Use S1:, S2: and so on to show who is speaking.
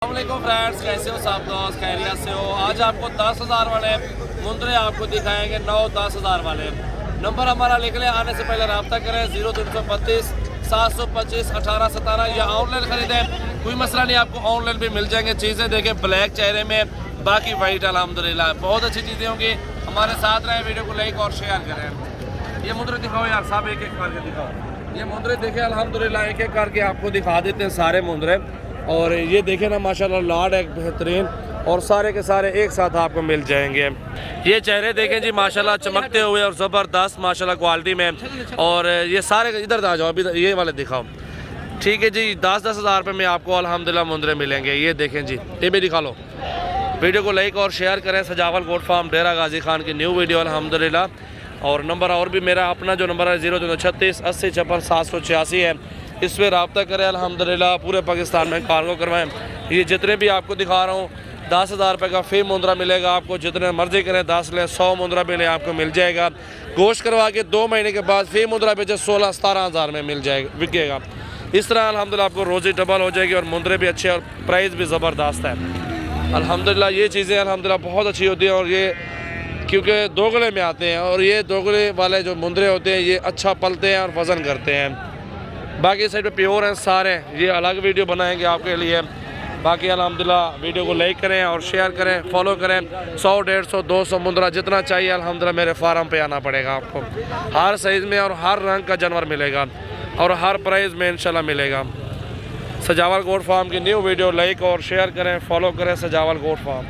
S1: अस्सलामुअलैकुम फ्रेंड्स, कैसे हो सब दोस्त? खैरियत से हो? आज आपको 10,000 वाले मुंदरे आपको दिखाएंगे। 9-10,000 वाले नंबर हमारा लिख लें। आने से पहले रब्ता करें 0332 725 1817 या ऑनलाइन खरीदें, कोई मसला नहीं, आपको ऑनलाइन भी मिल जाएंगे। चीज़ें देखें ब्लैक चेहरे में, बाकी वाइट अल्हम्दुलिल्लाह बहुत अच्छी चीज़ें होंगी। हमारे साथ रहें, वीडियो को लाइक और शेयर करें। ये मुंदरे दिखाओ यार साहब, एक एक करके दिखाओ। ये मुंदरे देखें अल्हम्दुलिल्लाह, एक एक करके आपको दिखा देते हैं सारे मुंदरे। और ये देखें ना माशाल्लाह लाड है बेहतरीन, और सारे के सारे एक साथ आपको मिल जाएंगे। ये चेहरे देखें जी माशाल्लाह चमकते हुए और ज़बरदस्त माशाल्लाह क्वालिटी में। और ये सारे इधर आ जाओ, अभी ये वाले दिखाओ। ठीक है जी, 10-10 हज़ार रुपये में आपको अल्हम्दुलिल्लाह मुंदरे मिलेंगे। ये देखें जी, ये भी दिखा लो। वीडियो को लाइक और शेयर करें। सजावल गोट फार्म डेरा गाजी खान की न्यू वीडियो अल्हम्दुलिल्लाह। और नंबर और भी मेरा अपना जो नंबर है 0336 80 56 786 है, इस पर रब्ता करें। अल्हम्दुलिल्लाह पूरे पाकिस्तान में कार्गो करवाएं। ये जितने भी आपको दिखा रहा हूँ 10,000 रुपये का फ़ी मुंदरा मिलेगा आपको। जितने मर्जी करें 10 लें 100 मुंदरा भी लें, आपको मिल जाएगा। गोश्त करवा के 2 महीने के बाद फ़ी मुंदरा बेचे 16-17 हज़ार में मिल जाएगा, बिकेगा। इस तरह अल्हम्दुलिल्लाह आपको रोज़ी डबल हो जाएगी और मुंदरे भी अच्छे और प्राइस भी ज़बरदस्त है अल्हम्दुलिल्लाह। ये चीज़ें अल्हम्दुलिल्लाह बहुत अच्छी होती हैं। और ये क्योंकि दोगले में आते हैं, और ये दोगले वाले जो मुंदरे होते हैं ये अच्छा पलते हैं और वज़न करते हैं। बाकी साइड पे प्योर हैं सारे, ये अलग वीडियो बनाएंगे आपके लिए। बाकी अल्हम्दुलिल्लाह वीडियो को लाइक करें और शेयर करें, फॉलो करें। 100, 150, 200 मुंदरा जितना चाहिए अल्हम्दुलिल्लाह मेरे फार्म पे आना पड़ेगा आपको। हर साइज़ में और हर रंग का जानवर मिलेगा और हर प्राइस में इंशाल्लाह मिलेगा। सजावल गोट फार्म की न्यू वीडियो लाइक और शेयर करें, फॉलो करें सजावल गोट फार्म।